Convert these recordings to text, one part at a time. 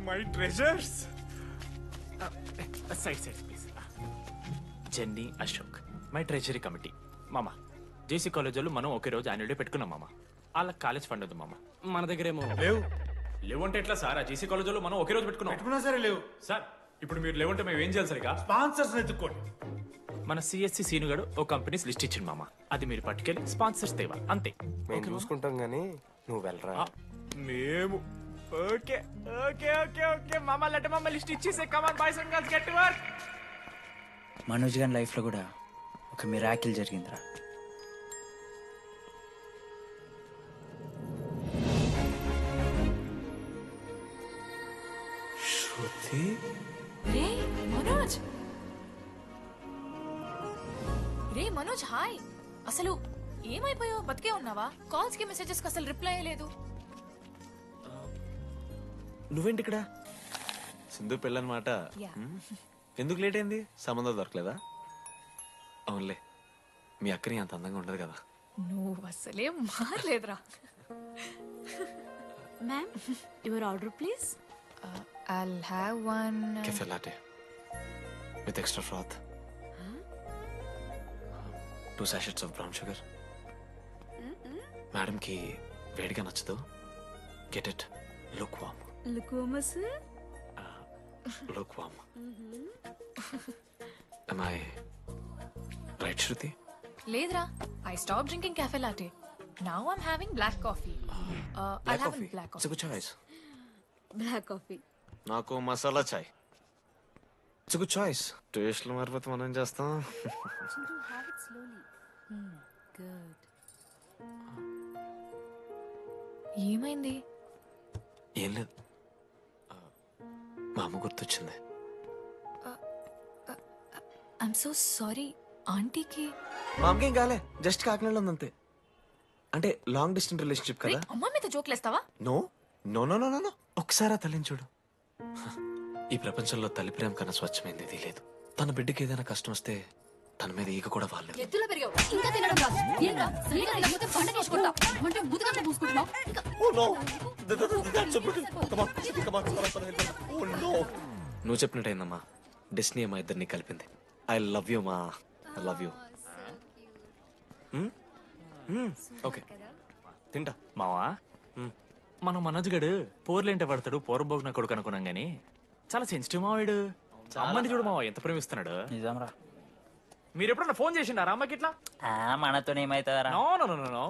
My treasures. Side please. Jenny, Ashok, my treasury committee. మామ, JC college వాళ్ళు మనం ఒకే రోజు యాన్యువల్ డే పెట్టుకున్నాం మామ. వాళ్ళకి కాలేజ్ ఫండ్ ఉంది మామ. మన దగ్గర ఏమో లేవు. లేవంటే ఎట్లా సార్? ఆ జేసీ కాలేజ్ వాళ్ళు మనం ఒకే రోజు పెట్టుకున్నా సరే లేవు సార్. ఇప్పుడు మీరు లేవంటే మేము ఏం చేయాలి సరిగా? స్పాన్సర్స్ ఎత్తుక్కోండి. మన సిఎస్సి సీనుగాడు ఓ కంపెనీస్ లిస్ట్ ఇచ్చింది మామ. అది మీరు పట్టుకెళ్ళి స్పాన్సర్స్ తేవాలి అంతే. మేము చూసుకుంటాం గానీ నువ్వు వెళ్ళరా. మేము ఓకే ఓకే ఓకే ఓకే మామ. లెట్ మామ లిస్ట్ ఇచ్చేసే. Come on boys and girls, get to work. Manoj గారి లైఫ్ లో కూడా ఒక మిరాకిల్ జరిగిందిరా. శృతి, రే మనోజ్. రే మనోజ్, హాయ్. అసలు ఏమైపోయావు? బతికే ఉన్నావా? కాల్స్ కి మెసేజెస్ కి అసలు రిప్లై లేదు. నువ్వేంటి ఇక్కడ? సింధు పెళ్ళనమాట. ఎందుకు లేట్ అయింది? సంబంధం దొరకలేదా? అవునులే, మీ అక్కని అంత అందంగా ఉండదు కదా. నువ్వు అసలే మారలేదురా. Ma'am, your order please. I'll have one. Cafe latte with extra froth. 2 sachets of brown sugar. Madam కి వేడిగా నచ్చదు. Get it lukewarm. లుకోమస్. Lukewarm. am I right, Shruti? లేదురా, I stopped drinking cafe latte. Now I'm having black coffee. I'll have a black It's a coffee. good choice. Black coffee. నాకు masala chai. It's good choice. టేస్ట్లు మారిపోతే మనం ఏం చేస్తాం? Have it slowly. Good. ఏమైంది? ఏం లేదు, మా అమ్మ గుర్తొచ్చింది. I'm so sorry. ఆంటీకి మా అమ్మకేం కాలే, జస్ట్ కాకినాడలో ఉందంతే. అంటే లాంగ్ డిస్టెన్స్ రిలేషన్షిప్ కదా. అమ్మ మీద జోక్లేస్తావా? No no no no no. ఒకసారి ఆ తల్లిని చూడు. ఈ ప్రపంచంలో తల్లి ప్రేమ కన్నా స్వచ్ఛమైంది ఇది లేదు. తన బిడ్డకి ఏదైనా కష్టం వస్తే తన మీద ఈగ కూడా వాళ్ళలేదు. ఎత్తులో పెరిగావు, ఇంకా తినడం రాదు. ఏంట్రా సరిగా లేకపోతే పంట తీసుకుంటా అంటే ముదుగంట పూసుకుంటున్నావు. నువ్వు చెప్పినట్టయిందమ్మా, డెస్నీ మా ఇద్దరిని కలిపింది. ఐ లవ్ యూ మా, ఐ లవ్ యూ. ఓకే తింటా. మావా, మనం మనోజ్ గడు పోర్లేంటే పడతాడు, పోరబోగున కొడుకు అనుకున్నాం గానీ చాలా సెన్సిటివ్ మావాడు. అమ్మని చూడు మావా ఎంత ప్రేమిస్తున్నాడు. నిజంరా. మీరు ఎప్పుడన్నా ఫోన్ చేసిండారా అమ్మకి ఇట్లా? మనతో ఏమైతుందరా? No no no no no.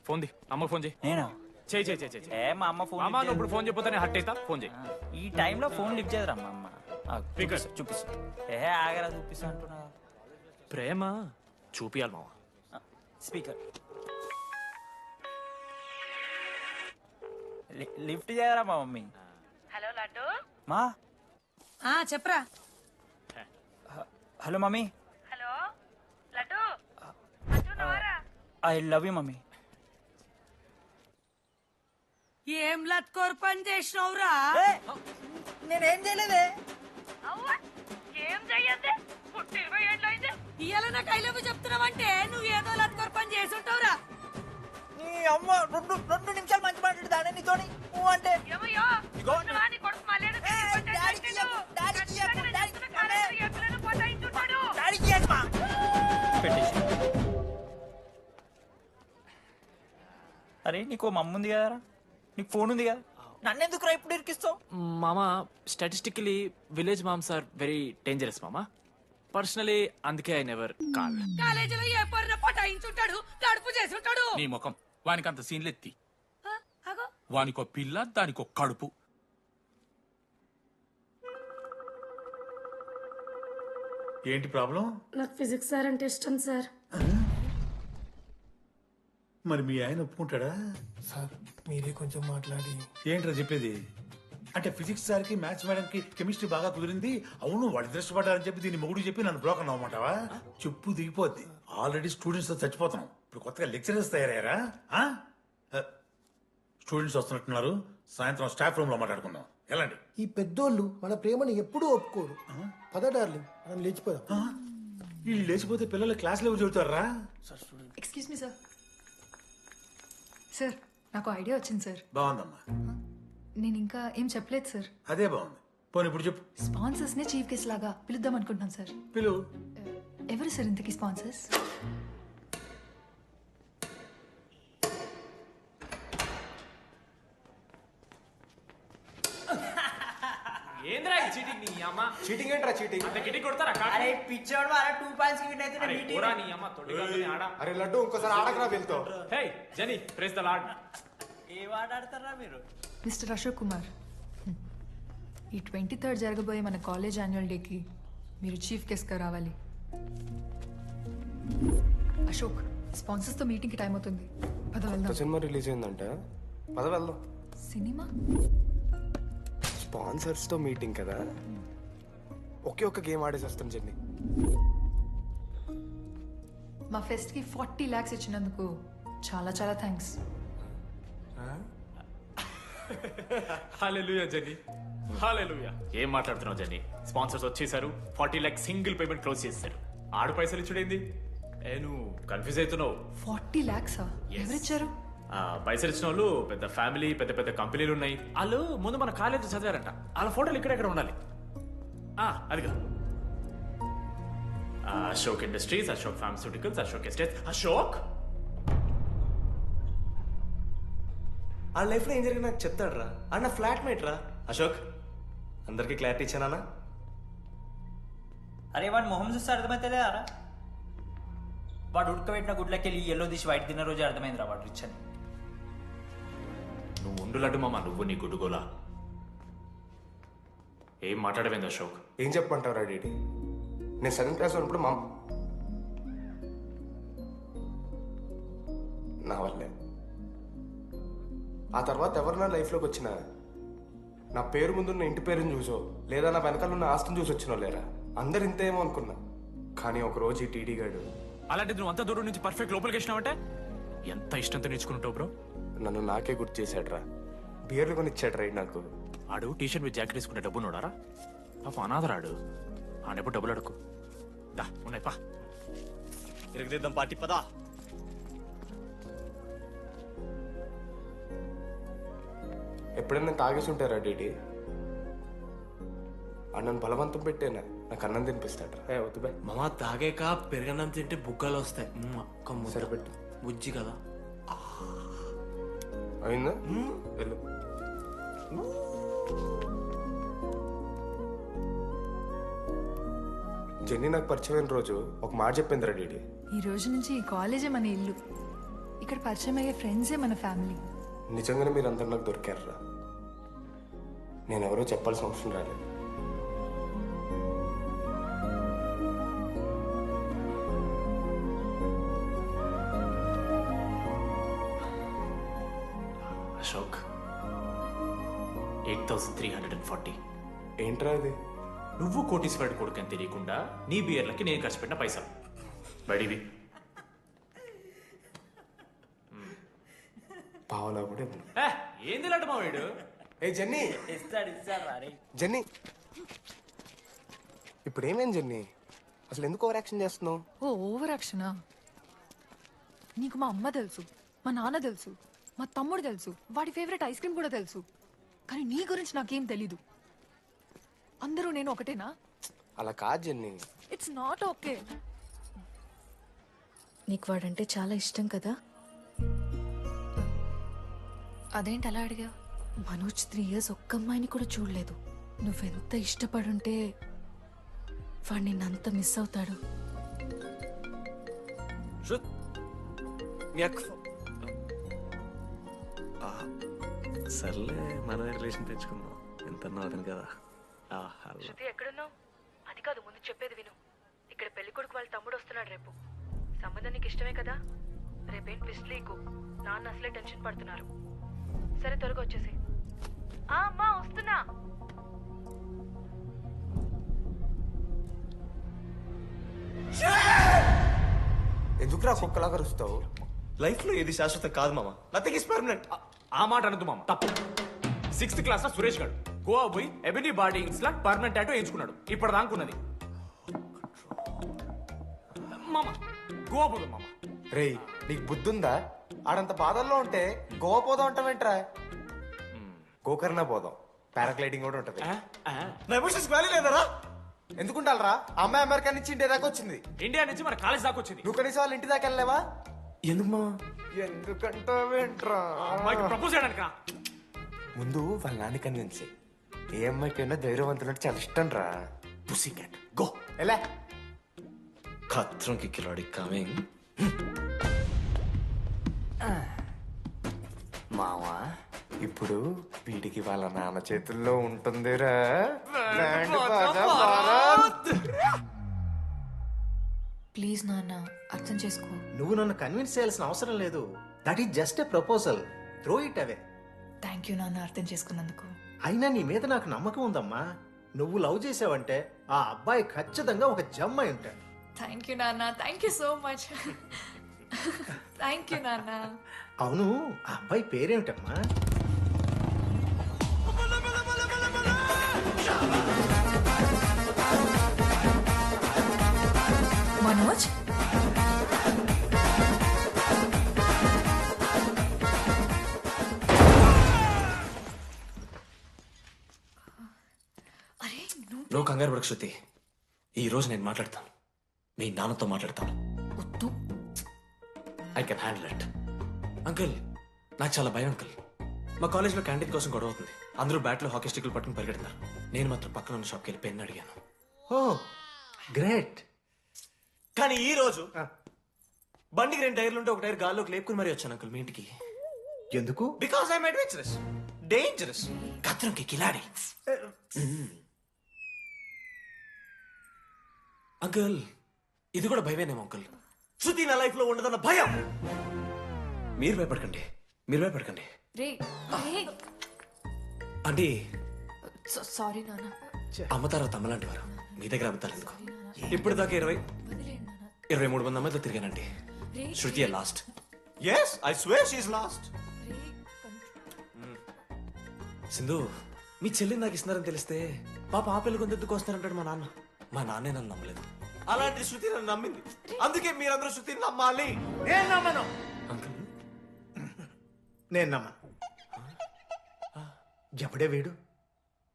Phone ది, అమ్మకి ఫోన్ చేయి. నేను చేయి చేయి చేయి చేయి. ఏ మా అమ్మ ఫోన్ అమ్మ నువ్వు ఇప్పుడు ఫోన్ చెప్పితే హట్ అవుతా. ఫోన్ చేయి. ఈ టైంలో ఫోన్ లిఫ్ట్ చేయదురా మా అమ్మ. Speaker. చూపిస్తా. ఏ ఆగరా చూపిస్తా అంటున్నా. ప్రేమ చూపియాలి మావా. స్పీకర్ లిఫ్ట్ చేయరా మా మమ్మీ. హలో లడ్డు. మా చెప్పరా. Hello mummy. Hello laddu. I love you mummy. ఏం లత్కోర్ పని చేసినవురా? నేనేం చేయలేదే. ఏం చెయ్యద్దే, పుట్టి 20 ఏళ్ళు అయితే ఇవాళ నాకు ఐ లవ్ చెప్తున్నావంటే నువ్వు ఏదో లత్కోర్ పని చేసి ఉంటావురా. నీ అమ్మ రెండు నిమిషాలు మంచి మాట్లాడుతానే నీతోని. నువ్వు అంటే ఏమయ్యో నీ కొడుకు మళ్ళీ పోతాయించుంటాడు. అరే నీకు మమ్మ ఉంది కదరా, నీకు ఫోన్ ఉంది కదా, నన్నెందుకు రా ఇప్పుడు ఇరికిస్తావు? మామా, statistically village moms are very dangerous మామా. పర్సనలీ అందుకే ఐ నెవర్ కాల్. కాలేజీలో ఏ పొరిన పోటాయించుంటాడు, కడుపు చేసి ఉంటాడు. నీ ముఖం వానికంత సీన్లెత్తి. వానికో పిల్ల, దానికో కడుపు. ఏంటి ప్రాబ్లం? నాకు ఫిజిక్స్ సార్ అంటే ఇష్టం సార్. మరి మీ ఆయన ఒప్పుకుంటాడా? సార్ మీరే కొంచెం మాట్లాడి. ఏంట్రా చెప్పేది? అంటే ఫిజిక్స్ సార్కి మ్యాథ్స్ మేడంకి కెమిస్ట్రీ బాగా కుదిరింది, అవును వాళ్ళు ఇష్టపడ్డారని చెప్పి దీన్ని మొగుడు చెప్పి నన్ను బ్రోకర్ అవ్వమంటావా? చెప్పు దిగిపోద్ది. ఆల్రెడీ స్టూడెంట్స్ తో చచ్చిపోతున్నాం, ఇప్పుడు కొత్తగా లెక్చరర్స్ తయారయ్యారా? స్టూడెంట్స్ వస్తున్నట్టున్నారు, సాయంత్రం స్టాఫ్ రూమ్ లో మాట్లాడుకుందాం. ఎలాంటి ఈ పెద్దోళ్ళు మన ప్రేమను ఎప్పుడూ ఒప్పుకోరు. పద డార్లింగ్, మనం లేచిపోదాం. వీళ్ళు లేచిపోతే పిల్లలు క్లాస్లో చెబుతారా? Excuse me sir. సార్ నాకు ఐడియా వచ్చింది సార్. బాగుందమ్మా. నేను ఇంకా ఏం చెప్పలేదు సార్. అదే బాగుంది. పోనీ ఇప్పుడు చెప్పు. స్పాన్సర్స్ నే చీఫ్ గెస్ట్ లాగా పిలుద్దాం అనుకుంటున్నాం సార్. పిలువు. ఎవరు సార్ ఇంతకీ స్పాన్సర్స్? ఏంద్రా చీటింగ్ నీ అమ్మ? చీటింగ్ ఏంట్రా చీటింగ్? అంత గిటి కొడతారా కాకి? అరే పిచ్చోడు అలా 2 పాయింట్స్ కి విన్ అయితే అరే పోరా నీ అమ్మ తొడిగొద్దని ఆడ. అరే లడ్డు ఇంకోసారి ఆడకరా వెళ్తావు. హే జెనీ ప్రెస్ ద లార్డ్. ఏ వాట ఆడతారా మీరు? మిస్టర్ అశోక్ కుమార్, ఈ 23rd జరగబోయే మన కాలేజ్ యాన్యువల్ డేకి మీరు చీఫ్ గెస్ట్గా రావాలి. అశోక్, స్పాన్సర్స్తో మీటింగ్కి టైం అవుతుంది. పద వెళ్దాం. సినిమా రిలీజ్ అయిందంట, పద వెళ్దాం. సినిమా? స్పాన్సర్స్ తో మీటింగ్ కదా, ఒకే ఒక్క గేమ్ ఆడేసి వస్తాం జెన్నీ. మా ఫెస్ట్కి 40 lakhs ఇచ్చినందుకు చాలా చాలా థ్యాంక్స్. హల్లెలూయా జెన్నీ, హల్లెలూయా. ఏం మాట్లాడుతున్నావు జెన్నీ? స్పాన్సర్స్ వచ్చేసారు, 40 lakhs సింగిల్ పేమెంట్ క్లోజ్ చేస్తారు. ఆడు పైసలు ఇచ్చుడేంది? నువ్వు కన్ఫ్యూజ్ అవుతున్నావు. 40 lakhs ఎవరిచ్చారు? పైసలు ఇచ్చిన వాళ్ళు పెద్ద ఫ్యామిలీ, పెద్ద పెద్ద కంపెనీలు ఉన్నాయి. వాళ్ళు ముందు మన కాలేజ్ చదివారంట. వాళ్ళ ఫోటోలు ఇక్కడెక్కడ ఉండాలి. అదిగా Ashok industries, Ashok pharmaceuticals, Ashok estates. Ashok ఆ లైఫ్ లో ఏం జరిగింది నాకు చెప్తాడు రా. అన్న ఫ్లాట్ మేట్ రా అశోక్. అందరికి క్లారిటీ ఇచ్చానా? అరే వాడు మొహం చూస్తే అర్థమైతే రా. వాడు ఉడకబెట్టిన గుడ్లకి వెళ్ళి ఎల్లో తీసి వైట్ తిన్న రోజు అర్థమైందిరా వాడు రిచ్ అని. నువ్వు ఉండులడ్డు మామ, నువ్వు నీ గుడ్డుగోలా. ఏం మాట్లాడవేంది అశోక్? ఏం చెప్పమంటావు రా డీడీ? నేను 7th క్లాస్ ఉన్నప్పుడు మా నా వల్లే. ఆ తర్వాత ఎవరు నా లైఫ్లోకి వచ్చినా నా పేరు ముందున్న ఇంటి పేరుని చూసో లేదా నా వెనకాల ఉన్న ఆస్తిని చూసి వచ్చినో లేరా. అందరు ఇంతేమో అనుకున్నా, కానీ ఒకరోజు ఈ టీడీ గాడు. అలాంటిది నువ్వు అంత దూరం నుంచి పర్ఫెక్ట్ లోపలికి వేసినావంటే ఎంత ఇష్టంతో నేర్చుకుంటావు బ్రో. నన్ను నాకే గుర్తు చేశాడు రా. బియర్లు కొని ఇచ్చాడు రా నాకు. ఆడు టీషర్ట్ విత్ జాకెట్ వేసుకునే డబ్బు నోడారా? పాప అనాథరాడు. ఆడెప్పుడు డబ్బులు అడుకు. దా ఉన్నాయి పా, తిరగదిద్దాం పార్టీ పదా. ఎప్పుడైనా తాగేసి ఉంటారా డీడీ? అన్నను బలవంతం పెట్టేనా నాకు అన్నం తినిపిస్తాడు. వద్దు బై మామ, తాగాక పెరగన్నం తింటే బుగ్గలు వస్తాయి. సరిపెట్టు. బుజ్జి కదా. అయిందా? వెళ్ళు. జెన్నీ నాకు పరిచయమైన రోజు ఒక మాట చెప్పిందిరా డీడీ. ఈ రోజు నుంచి ఈ కాలేజే మన ఇల్లు. ఇక్కడ పరిచయం అయ్యే ఫ్రెండ్సే మన ఫ్యామిలీ. నిజంగానే మీరు అందరు నాకు దొరికారురా. నేను ఎవరో చెప్పాల్సిన అవసరం రాలేదు. అశోక్ 8,340. ఏంట్రా అది? నువ్వు కోటీశ్వరుడు కొడుకు అని తెలియకుండా నీ బియర్లకి నేను ఖర్చు పెట్టిన పైసలు బడివి. పావలా కూడా ఇవ్వను. ఏంది లాంటి మా వీడు? ఏ జెన్నీ, ఇస్తాడు రే. జెన్నీ ఇప్పుడు ఏమేం జెన్నీ? అసలు ఎందుకు ఓవర్ యాక్షన్ చేస్తున్నావు? ఓవర్ యాక్షనా? నీకు మా అమ్మ తెలుసు, మా నాన్న తెలుసు, మా తమ్ముడు తెలుసు, వాడి ఫేవరెట్ ఐస్ క్రీమ్ కూడా తెలుసు. కానీ నీ గురించి నాకేం తెలీదు. అందరూ నేను ఒకటేనా? అలా కాదు జెన్నీ. It's not okay. నీకు వాడంటే చాలా ఇష్టం కదా? అదేంటి అలా అడిగా? మనోజ్ 3 years ఒక్క అమ్మాయిని కూడా చూడలేదు. నువ్వెంత ఇష్టపడుంటే వాడు నిన్నంత మిస్ అవుతాడు. సర్లే, మన రిలేషన్ తెచ్చుకుందాం. ఎంత అతను కదా. శృతి ఎక్కడున్నావు? అది కాదు, ముందు చెప్పేది విను. ఇక్కడ పెళ్లి కొడుకు వాళ్ళ తమ్ముడు వస్తున్నాడు రేపు. సంబంధం నీకు ఇష్టమే కదా? రేపేం ట్విస్ట్ లీకు. నాన్న అసలే టెన్షన్ పడుతున్నారు. సరే త్వరగా వచ్చేసి. అమ్మా వస్తున్నా. ఎందుకురా కుక్కలా కరుస్తావు? లైఫ్ లో ఏది శాశ్వతం కాదు మామ. Nothing is permanent. ఆ మాట అనదు మామ, తప్పు. 6th క్లాస్ లో సురేష్ గారు గోవా పోయి ఎబినీ బాడీస్ లా పర్మనెంట్ టాటూ వేయించుకున్నాడు. ఇప్పుడు దానుకున్నది మామ. గోవా పోదు మామ. రేయ్, నీకు బుద్ధుందా? ఆడంత బాధల్లో ఉంటే గోవా పోదాం అంటావేంట్రా? గోకర్ణ పోదాం, పారాగ్లైడింగ్ కూడా ఉంటది. నా ఎమోషన్స్ వాల్యూ లేదరా? ఎందుకుంటారా? అమ్మాయి అమెరికా నుంచి ఇండియా దాకా వచ్చింది. ఇండియా నుంచి మన కాలేజ్ దాకా వచ్చింది. నువ్వు కనీసం వాళ్ళ ఇంటి దాకా వెళ్ళలేవా? ఎందుకు మా ఎందుకంటావేంట్రా? అమ్మాయికి ప్రపోజ్ చేయడానికి రా. ముందు వాళ్ళ నాన్న కన్విన్స్ చెయ్. ఏ అమ్మాయికైనా ధైర్యవంతులంటే చాలా ఇష్టం రా. పుసి క్యాట్ గో. ఎలా? ఖత్రం కి కిలాడి కమింగ్. మావా, ఇప్పుడు వీడికి వాళ్ళ నాన్న చేతుల్లో ఉంటుందిరా. Band Baaja Bharat. ప్లీజ్ నాన్న అర్థం చేసుకో. నువ్వు నన్ను కన్విన్స్ చేయాల్సిన అవసరం లేదు. That is just a proposal. Throw it away. Thank you నాన్న అర్థం చేసుకున్నందుకు. అయినా నీ మీద నాకు నమ్మకం ఉందమ్మా. నువ్వు లవ్ చేసావంటే ఆ అబ్బాయి ఖచ్చితంగా ఒక జమ్మాయి ఉంటాడు. థ్యాంక్ యూ నాన్న, thank you so much. Thank you నాన్న. అవును, ఆ అబ్బాయి పేరేమిటమ్మా? మనోజ్. అరే నువ్వు కంగారు పడకు శృతి. ఈ రోజు నేను మాట్లాడతాను, మీ నాన్నతో మాట్లాడతాను. వద్దు. I can handle it. Uncle, నాకు చాలా భయం అంకుల్. మా కాలేజ్లో క్యాంటీన్ కోసం గొడవ అవుతుంది. అందరూ బ్యాట్లో హాకీ స్టిక్లు పట్టుకుని పరిగెడుతున్నారు. నేను మాత్రం పక్కన ఉన్న షాప్కి వెళ్ళి పెన్ అడిగాను. ఓ గ్రేట్. కానీ ఈ రోజు బండికి 2 టైర్లు ఉంటే ఒక టైర్ గాల్లోకి లేపుకుని మరీ వచ్చాను అంకుల్ మీ ఇంటికి. ఎందుకు? బికాస్ ఐఎమ్ అడ్వెంచరస్, డేంజరస్, కత్రంకి కిలాడి. అంకుల్, ఇది కూడా భయమేనేమో అంకుల్. శృతి నా లైఫ్ లో ఉండదన్న భయం. మీరు భయపడకండి, మీరు భయపడకండి. రే రే. అంటే సారీ నాన్న. అమ్మతారా తమ్మలాంటి వారు మీ దగ్గర అబద్ధాలు ఎందుకు? ఇప్పుడు దాకా 23 మంది అమ్మాయితో తిరిగానండి. Shruti last. Yes, I swear she is last. Sindhu, మీ చెల్లిని నాకు ఇస్తున్నారని తెలిస్తే పాప ఆ పెళ్లి కొందెత్తుకు వస్తారంటాడు మా నాన్న. మా నాన్నే నన్ను నమ్మలేదు. అలాంటి శృతి నన్ను నమ్మింది. అందుకే మీరందరూ శృతిని నమ్మాలి. నేను నమ్మను. అంకుల్, నేను నమ్మను. ఎవడే వీడు?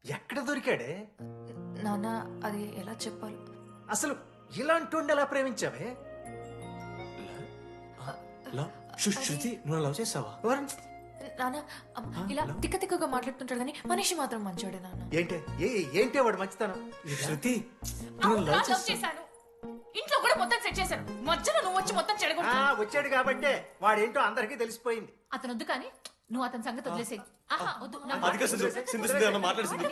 ఎక్కడ దొరికాడే? నాన్న అది ఎలా చెప్పాలి? అసలు ఇలాంటి ఎలా ప్రేమించావే? శృతి, నువ్వు లవ్ చేసావా? నాన్న ఇలా తిక్క తిక్కగా మాట్లాడుతుంటాడు కానీ మనిషి మాత్రం మంచోడే నాన్న. ఏంటే వాడు మంచితనం? శృతి, లవ్ చేశాను. ఇంట్లో కూడా మొత్తం సెట్ చేశాను. మధ్యలో నువ్వు వచ్చి మొత్తం చెడగొట్టావు. వచ్చాడు కాబట్టే వాడేంటో అందరికీ తెలిసిపోయింది. అతను వద్దు కానీ నువ్వు అతని సంగతి వదిలేసేయి. అదిగా సింధు, సింధు సింధు ఏమన్నా మాట్లాడుతుంది.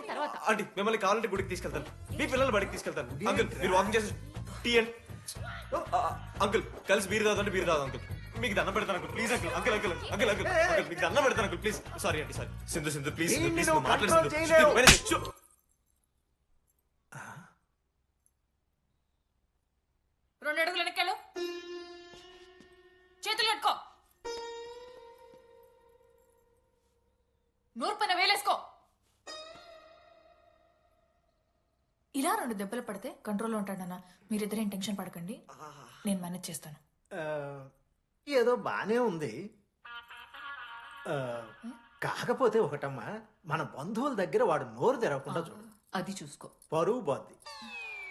ఆంటీ, మిమ్మల్ని కావాలంటే గుడికి తీసుకెళ్తాను, మీ పిల్లలు బడికి తీసుకెళ్తాను. అంకుల్, మీరు వాకింగ్ చేసి టీ అండ్ అంకుల్ కలిసి బీర్ తాగుతుంటే బీర్ తాగు అంకుల్. మీకు దండం పెడతాను uncle, please uncle. Uncle uncle uncle uncle uncle మీకు దండం పెడతాను అంకుల్, ప్లీజ్. సారీ అండి, sorry. Sindhu Sindhu please please మాట్లాడు. 2 అడుగులు వెనక్కాలు. చేతులు కట్టుకో. నూరు పైన వేలేసుకో. ఇలా 2 దెబ్బలు పడితే కంట్రోల్లో ఉంటాడన్నా. మీరిద్దరేం టెన్షన్ పడకండి, నేను మేనేజ్ చేస్తాను. ఏదో బానే ఉంది. కాకపోతే ఒకటమ్మా, మన బంధువుల దగ్గర వాడు నోరు తెరవకుండా చూడు. అది చూసుకో. పరువు పోద్ది.